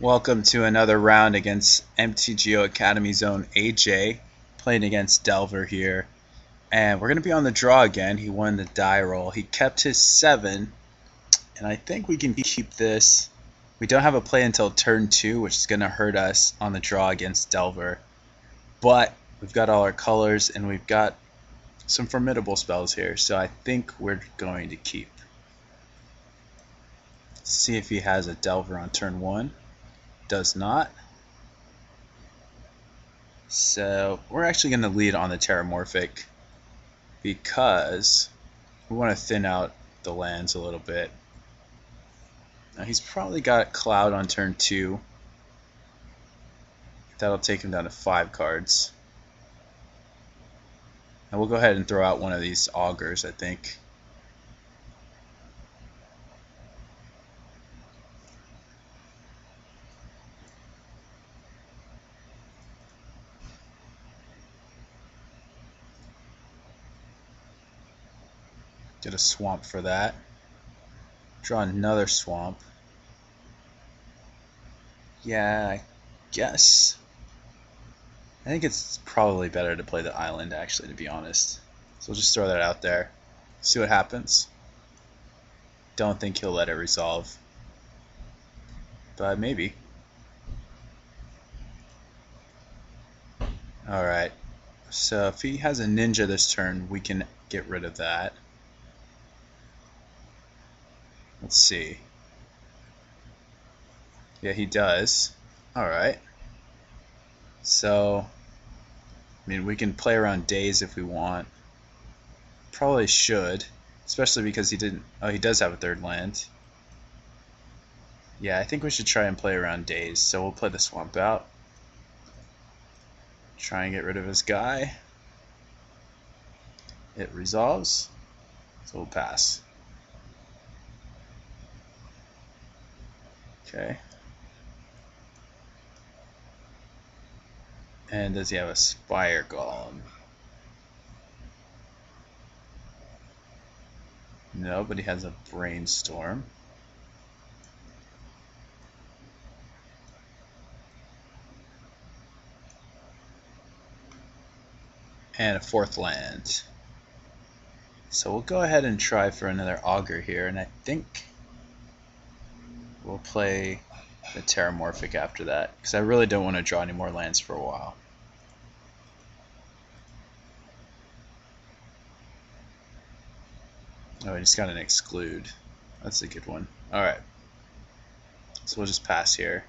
Welcome to another round against MTGO Academy Zone AJ, playing against Delver here. And we're going to be on the draw again. He won the die roll. He kept his 7, and I think we can keep this. We don't have a play until turn 2, which is going to hurt us on the draw against Delver. But we've got all our colors, and we've got some formidable spells here, so I think we're going to keep. Let's see if he has a Delver on turn 1. Does not. So we're actually going to lead on the Terramorphic because we want to thin out the lands a little bit. Now he's probably got Cloud on turn 2. That'll take him down to 5 cards. And we'll go ahead and throw out one of these Augurs, I think. Get a swamp for that. Draw another swamp. Yeah, I guess. I think it's probably better to play the island, actually, to be honest. So we'll just throw that out there. See what happens. Don't think he'll let it resolve. But maybe. Alright. So if he has a ninja this turn, we can get rid of that. Let's see. Yeah, he does. Alright. So, I mean, we can play around days if we want. Probably should. Especially because he didn't... Oh, he does have a third land. Yeah, I think we should try and play around days. So we'll play the swamp out. Try and get rid of his guy. It resolves. So we'll pass. Okay. And does he have a Spire Golem? No, but he has a Brainstorm. And a 4th land. So we'll go ahead and try for another Augur here, and I think we'll play the Terramorphic after that, because I really don't want to draw any more lands for a while. Oh, he just got an Exclude. That's a good one. Alright. So we'll just pass here.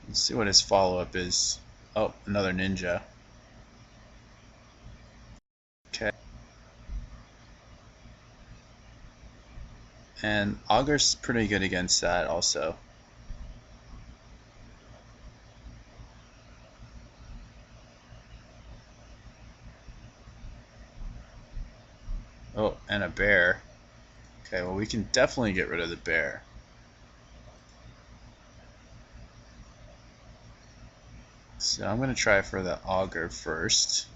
Let's see what his follow-up is. Oh, another ninja. Okay. And Augur's pretty good against that also. Oh, and a bear. Okay, well we can definitely get rid of the bear. So I'm going to try for the Augur first.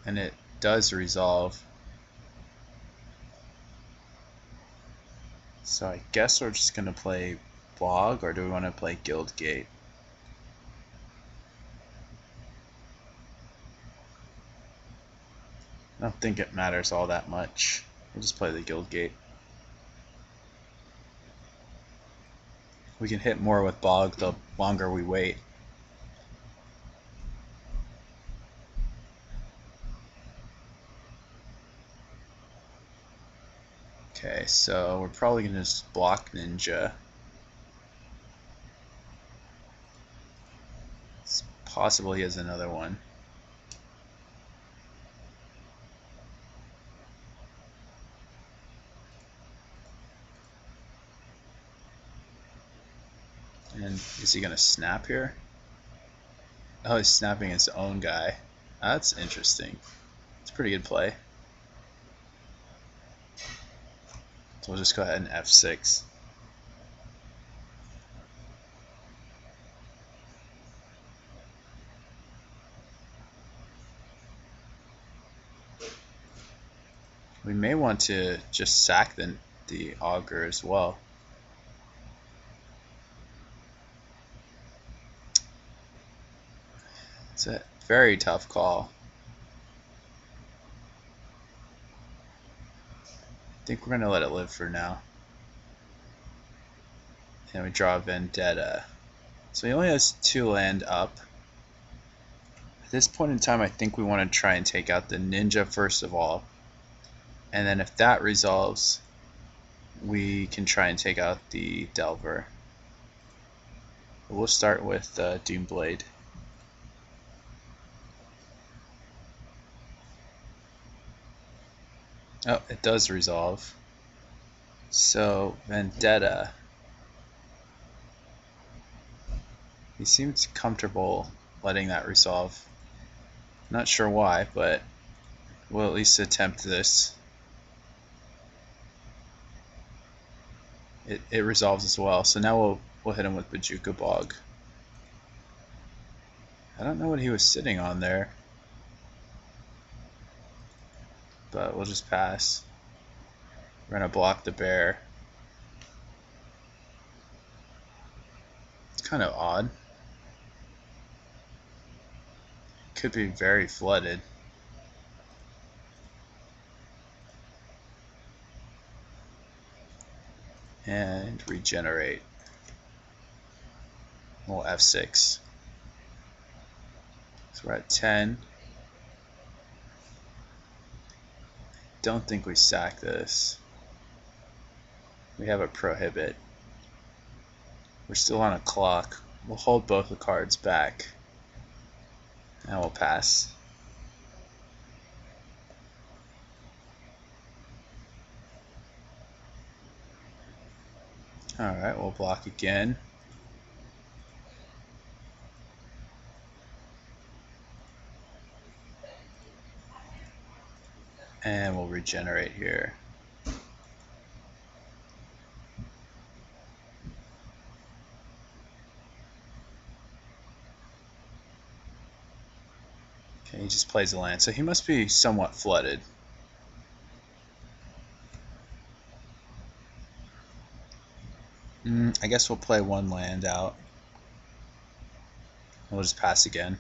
And it does resolve. So I guess we're just going to play Bog, or do we want to play Guildgate? I don't think it matters all that much. We'll just play the Guildgate. We can hit more with Bog the longer we wait. Okay, so we're probably going to just block Ninja. It's possible he has another one. And is he going to snap here? Oh, he's snapping his own guy. That's interesting. It's a pretty good play. So we'll just go ahead and F6. We may want to just sack the augur as well. It's a very tough call. I think we're going to let it live for now. And we draw a Vendetta. So he only has 2 land up. At this point in time, I think we want to try and take out the Ninja first of all. And then if that resolves, we can try and take out the Delver. We'll start with Doomblade. Oh, it does resolve. So, Vendetta. He seems comfortable letting that resolve. Not sure why, but we'll at least attempt this. It resolves as well, so now we'll hit him with Bojuka Bog. I don't know what he was sitting on there, but we'll just pass. We're gonna block the bear. It's kind of odd. Could be very flooded. And regenerate. We'll F6. So we're at 10. Don't think we sack this. We have a prohibit. We're still on a clock. We'll hold both the cards back. And we'll pass. Alright, we'll block again. And we'll regenerate here. Okay, he just plays a land, so he must be somewhat flooded. I guess we'll play 1 land out. We'll just pass again.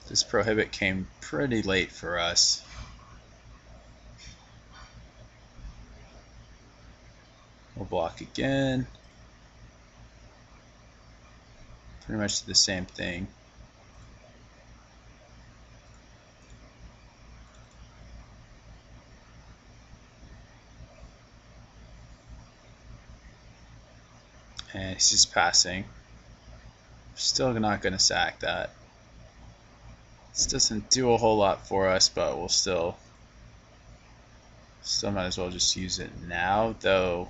This prohibit came pretty late for us. We'll block again. Pretty much the same thing. And he's just passing. Still not going to sack that. This doesn't do a whole lot for us, but we'll still might as well just use it now, though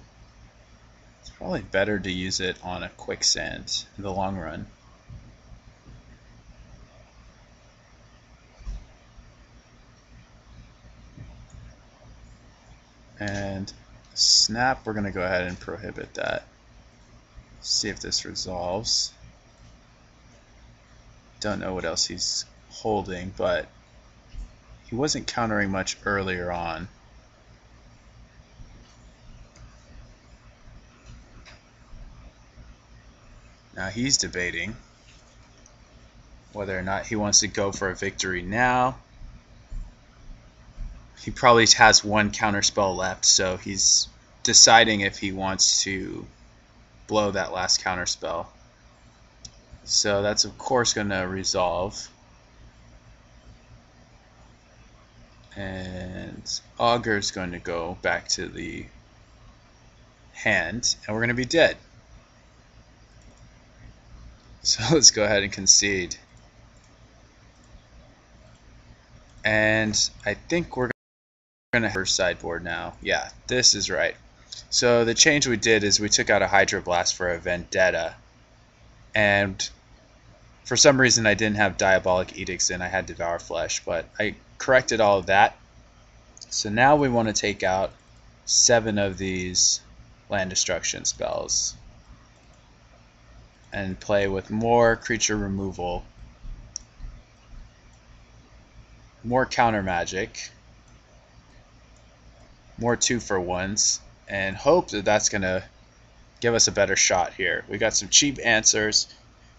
it's probably better to use it on a quicksand in the long run. And snap, we're going to go ahead and prohibit that. See if this resolves. Don't know what else he's holding, but he wasn't countering much earlier on. Now he's debating whether or not he wants to go for a victory now. He probably has 1 counterspell left, so he's deciding if he wants to blow that last counterspell. So that's of course going to resolve. And Augur's going to go back to the hand, and we're going to be dead. So let's go ahead and concede. And I think we're going to have our sideboard now. Yeah, this is right. So the change we did is we took out a Hydroblast for a Vendetta. And for some reason I didn't have Diabolic Edicts in. I had Devour Flesh, but I corrected all of that. So now we want to take out 7 of these land destruction spells. and play with more creature removal, more counter magic, more 2-for-1s, and hope that that's going to give us a better shot here. We got some cheap answers,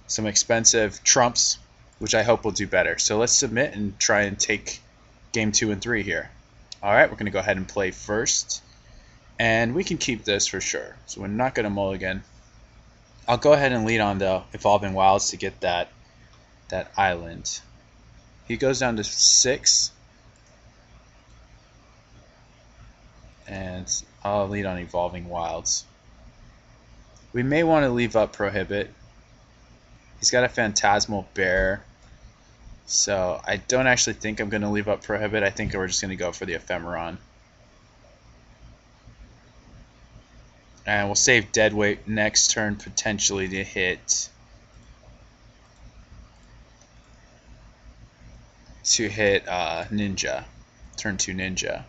some expensive trumps, which I hope will do better. So let's submit and try and take game 2 and 3 here. Alright, we're going to go ahead and play first. And we can keep this for sure. So we're not going to mulligan. I'll go ahead and lead on the Evolving Wilds to get that island. He goes down to 6. And I'll lead on Evolving Wilds. We may want to leave up Prohibit. He's got a Phantasmal Bear. So I don't actually think I'm going to leave up Prohibit. I think we're just going to go for the Ephemeron. And we'll save Deadweight next turn potentially to hit Ninja. Turn 2 Ninja.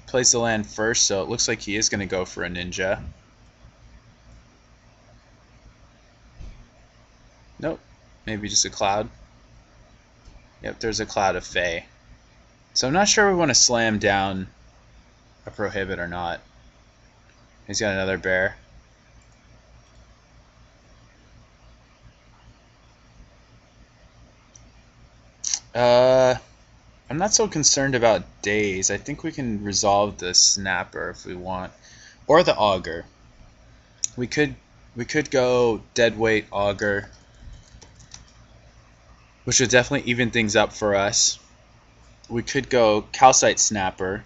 Plays the land first, so it looks like he is going to go for a Ninja. Nope. Maybe just a Cloud. Yep, there's a Cloud of Fae. So I'm not sure we want to slam down a Prohibit or not. He's got another bear. I'm not so concerned about days. I think we can resolve the Snapper if we want, or the Augur. We could go Deadweight Augur, which would definitely even things up for us. We could go Calcite Snapper.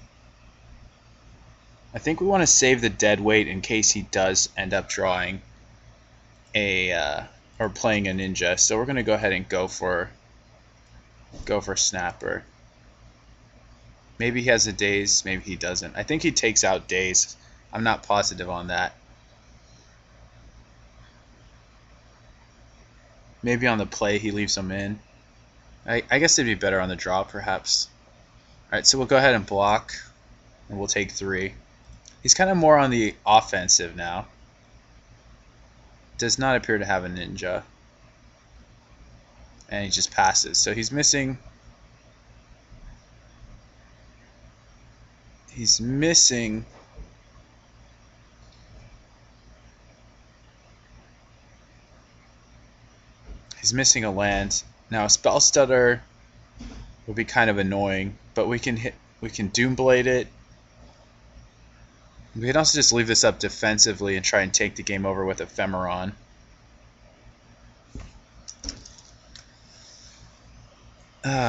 I think we want to save the Deadweight in case he does end up drawing or playing a Ninja. So we're gonna go ahead and go for Snapper. Maybe he has a Daze, maybe he doesn't. I think he takes out Daze. I'm not positive on that. Maybe on the play he leaves them in. I guess it'd be better on the draw, perhaps. Alright, so we'll go ahead and block, and we'll take 3. He's kind of more on the offensive now. Does not appear to have a Ninja. And he just passes. So he's missing... He's missing a land. Now a Spell Stutter would be kind of annoying, but we can Doomblade it. We can also just leave this up defensively and try and take the game over with Ephemeron.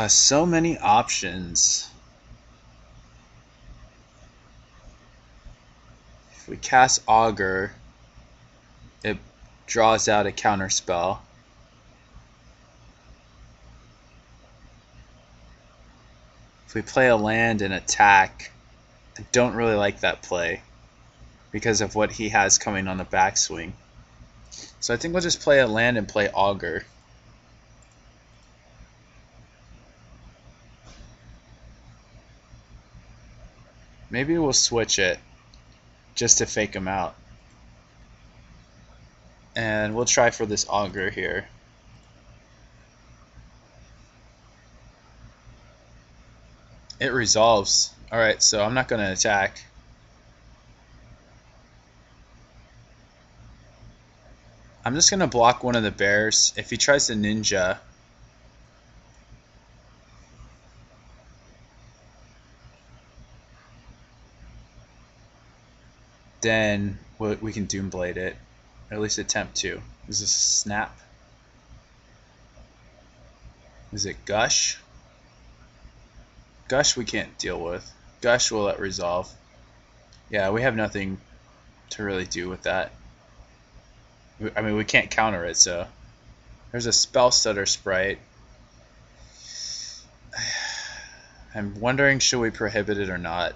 So many options. If we cast Augur, it draws out a counter spell. If we play a land and attack, I don't really like that play because of what he has coming on the backswing. So I think we'll just play a land and play Augur. Maybe we'll switch it just to fake him out. And we'll try for this Augur here. It resolves. Alright, so I'm not going to attack. I'm just going to block one of the bears. If he tries to Ninja, then we can Doomblade it. Or at least attempt to. Is this a Snap? Is it Gush? Gush we can't deal with. Gush will let resolve. Yeah, we have nothing to really do with that. I mean, we can't counter it, so... There's a Spell Stutter Sprite. I'm wondering, should we prohibit it or not?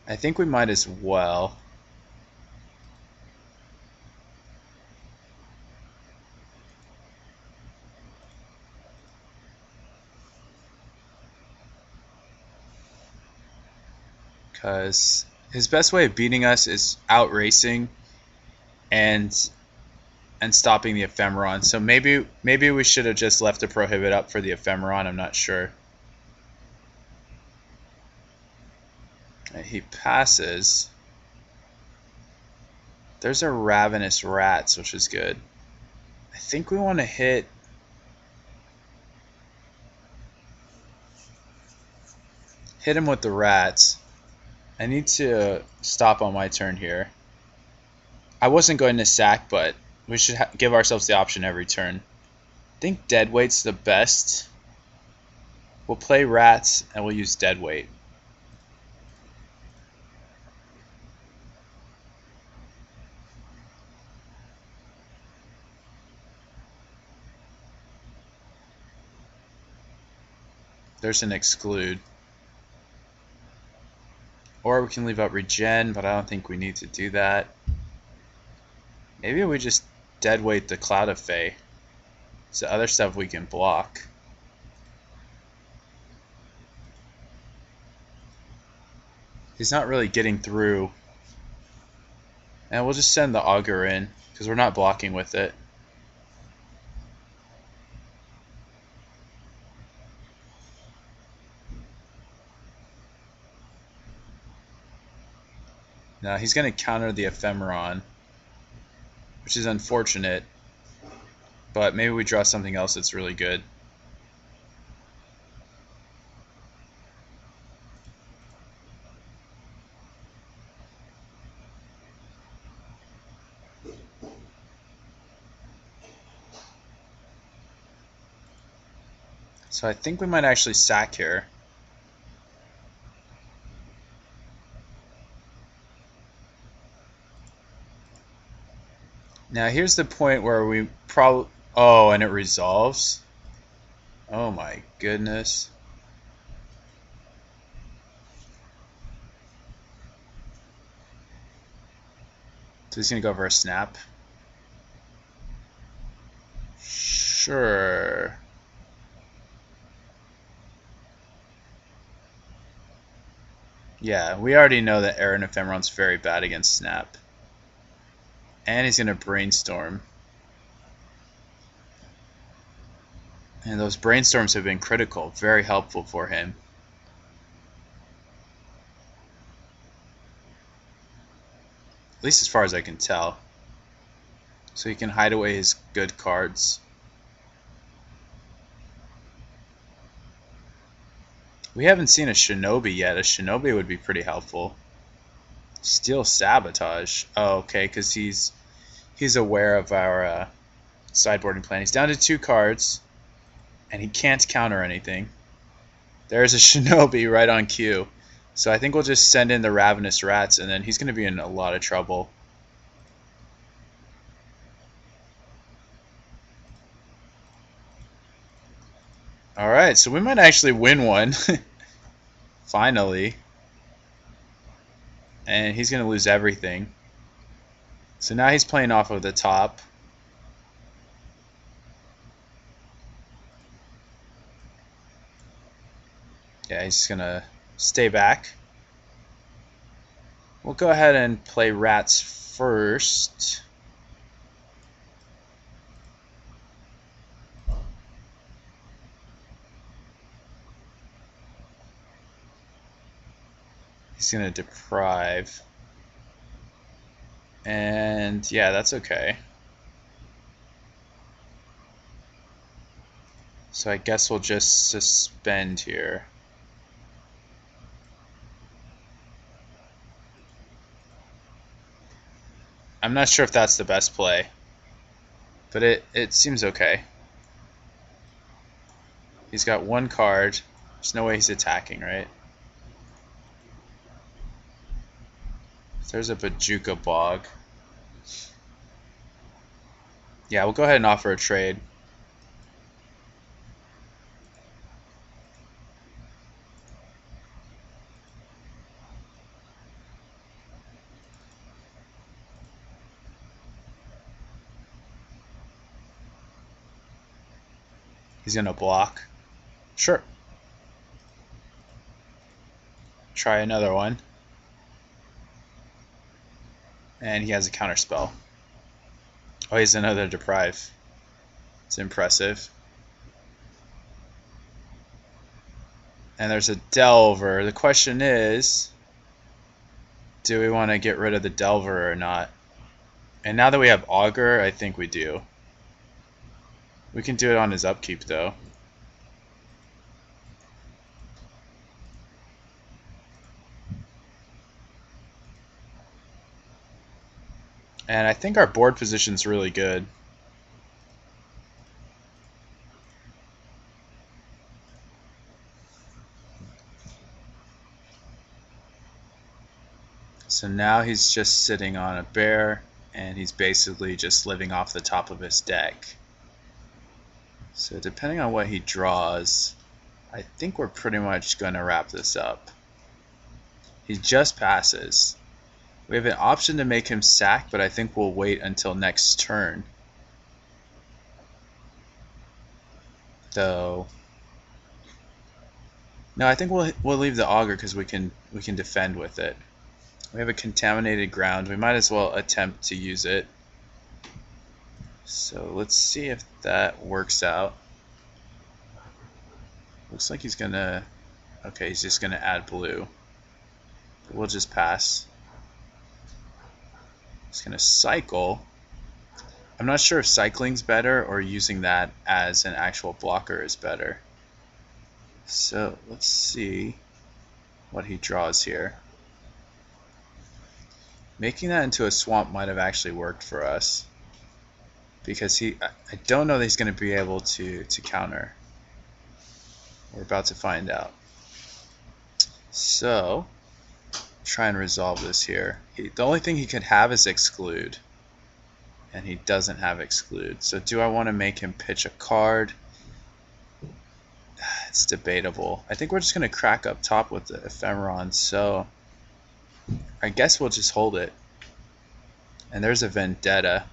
I think we might as well. Because His best way of beating us is out racing and stopping the Ephemeron. So maybe we should have just left the Prohibit up for the Ephemeron. I'm not sure. He passes. There's a Ravenous Rats, which is good. I think we want to hit... him with the rats. I need to stop on my turn here. I wasn't going to sack, but we should give ourselves the option every turn. I think Deadweight's the best. We'll play rats and we'll use Deadweight. There's an exclude. Or we can leave out regen, but I don't think we need to do that. Maybe we just Deadweight the Cloud of Fae. So other stuff we can block. He's not really getting through. And we'll just send the Augur in, because we're not blocking with it. Now he's going to counter the Ephemeron, which is unfortunate, but maybe we draw something else that's really good. So I think we might actually sack here. Now here's the point where we probably... Oh, and it resolves? Oh my goodness. So he's going to go for a snap. Sure. Yeah, we already know that Aaron Ephemeron's very bad against snap. And he's going to brainstorm. And those brainstorms have been critical, very helpful for him. At least as far as I can tell. So he can hide away his good cards. We haven't seen a Shinobi yet. A Shinobi would be pretty helpful. Steel Sabotage. Oh, okay, because he's aware of our sideboarding plan. He's down to 2 cards, and he can't counter anything. There's a Shinobi right on cue. So I think we'll just send in the Ravenous Rats, and then he's going to be in a lot of trouble. Alright, so we might actually win one. Finally. And he's going to lose everything. So now he's playing off of the top. Yeah, he's going to stay back. We'll go ahead and play rats first. He's going to deprive. And yeah, that's okay. So I guess we'll just suspend here. I'm not sure if that's the best play, but it seems okay. He's got 1 card. There's no way he's attacking, right? There's a Bajuka Bog. Yeah, we'll go ahead and offer a trade. He's going to block. Sure. Try another one. And he has a counter spell. Oh, he's another deprive. It's impressive. And there's a Delver. The question is, do we want to get rid of the Delver or not? And now that we have Augur, I think we do. We can do it on his upkeep though. And I think our board position's really good. So now he's just sitting on a bear, and he's basically just living off the top of his deck. So depending on what he draws, I think we're pretty much going to wrap this up. He just passes. We have an option to make him sack, but I think we'll wait until next turn. Though, no, I think we'll leave the Augur because we can defend with it. We have a contaminated ground. We might as well attempt to use it. So let's see if that works out. Looks like he's gonna. Okay, he's just gonna add blue. We'll just pass. He's gonna cycle. I'm not sure if cycling's better or using that as an actual blocker is better. So let's see what he draws here. Making that into a swamp might have actually worked for us, because I don't know that he's going to be able to counter. We're about to find out. So try and resolve this here. The only thing he could have is exclude, and he doesn't have exclude. So do I want to make him pitch a card? It's debatable. I think we're just going to crack up top with the Ephemeron, so I guess we'll just hold it. And there's a Vendetta.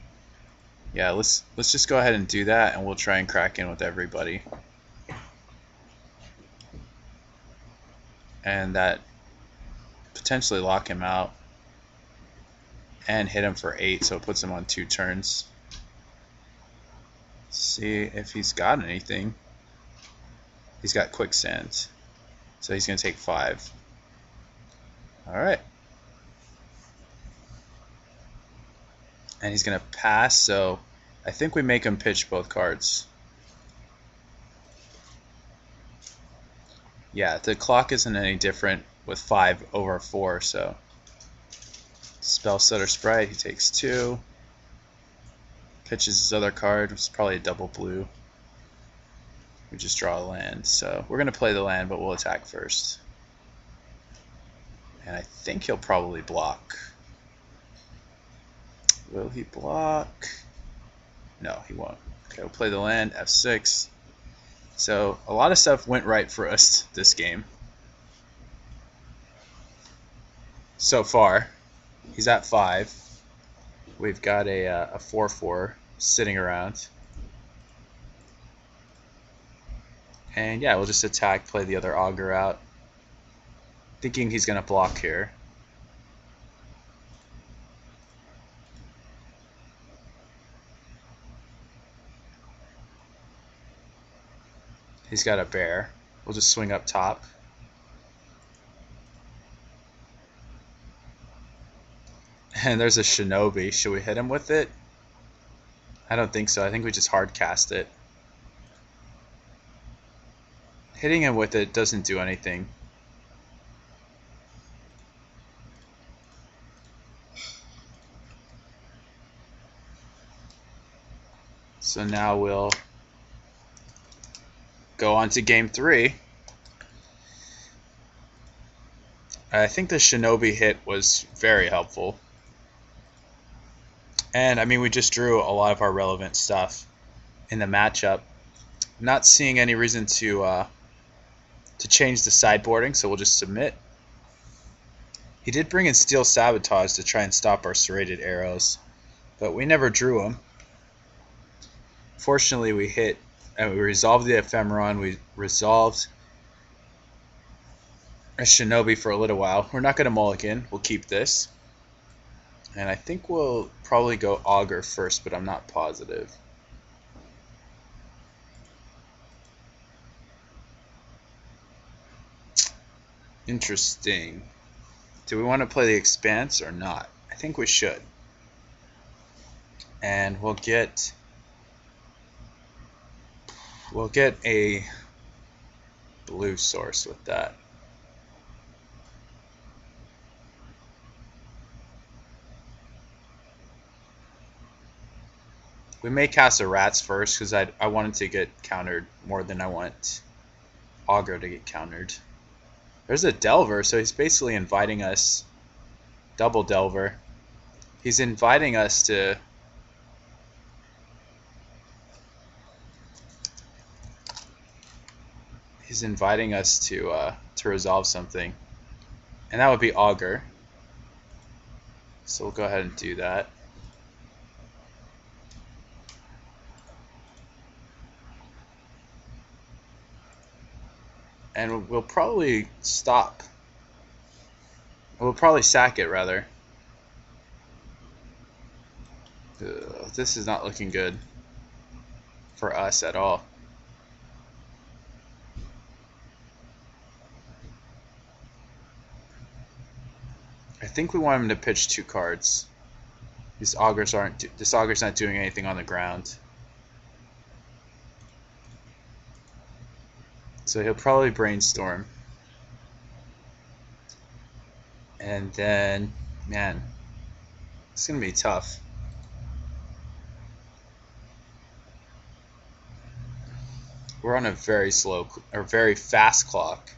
Yeah, let's just go ahead and do that, and we'll try and crack in with everybody. And that potentially lock him out and hit him for 8, so it puts him on 2 turns. Let's see if he's got anything. He's got Quicksand, so he's going to take 5. Alright. And he's going to pass, so I think we make him pitch both cards. Yeah, the clock isn't any different with 5 over 4, so Spell Stutter Sprite, he takes 2. Pitches his other card, which is probably a double blue. We just draw a land, so we're going to play the land, but we'll attack first. And I think he'll probably block. Will he block? No, he won't. Okay, we'll play the land, F6. So a lot of stuff went right for us this game. So far, he's at 5. We've got a 4/4 sitting around. And yeah, we'll just attack, play the other Augur out. Thinking he's going to block here. He's got a bear. We'll just swing up top. And there's a Shinobi. Should we hit him with it? I don't think so. I think we just hard cast it. Hitting him with it doesn't do anything. So now we'll go on to game 3. I think the Shinobi hit was very helpful. And I mean, we just drew a lot of our relevant stuff in the matchup. Not seeing any reason to change the sideboarding, so we'll just submit. He did bring in Steel Sabotage to try and stop our serrated arrows, but we never drew them. Fortunately, we hit, and we resolved the Ephemeron. We resolved a Shinobi for a little while. We're not going to mulligan. We'll keep this. And I think we'll probably go Augur first, but I'm not positive. Interesting. Do we want to play the Expanse or not? I think we should. And we'll get a blue source with that. We may cast a Rats first because I wanted to get countered more than I want Augur to get countered. There's a Delver, so he's basically inviting us. Double Delver. He's inviting us to. He's inviting us to resolve something, and that would be Augur. So we'll go ahead and do that. And we'll probably stop. We'll probably sack it, rather. This is not looking good for us at all. I think we want him to pitch 2 cards. This Augur's not doing anything on the ground. So he'll probably brainstorm. And then, man, it's going to be tough. We're on a very fast clock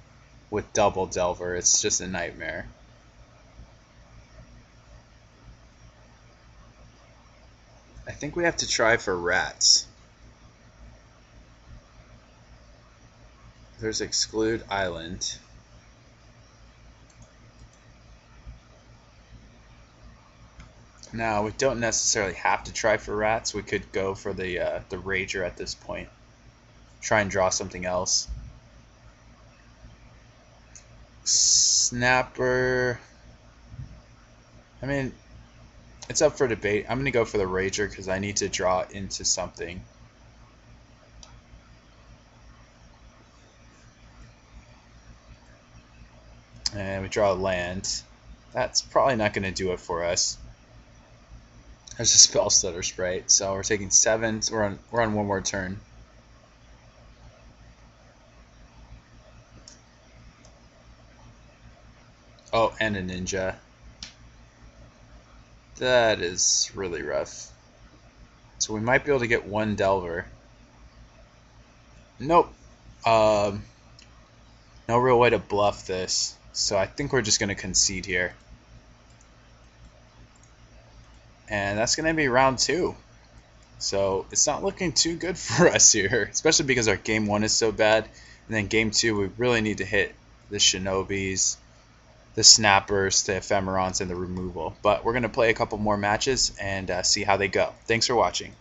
with double Delver. It's just a nightmare. I think we have to try for Rats. There's Exclude Island. Now, we don't necessarily have to try for Rats. We could go for the Rager at this point. Try and draw something else. Snapper. I mean, it's up for debate. I'm going to go for the Rager because I need to draw into something. And we draw a land. That's probably not going to do it for us. There's a Spell Stutter Sprite, so we're taking 7. So we're on one more turn. Oh, and a Ninja. That is really rough. So we might be able to get 1 Delver. Nope. No real way to bluff this. So I think we're just going to concede here. And that's going to be round 2. So it's not looking too good for us here, especially because our game 1 is so bad. And then game 2, we really need to hit the Shinobis, the Snappers, the Ephemerons, and the removal. But we're going to play a couple more matches and see how they go. Thanks for watching.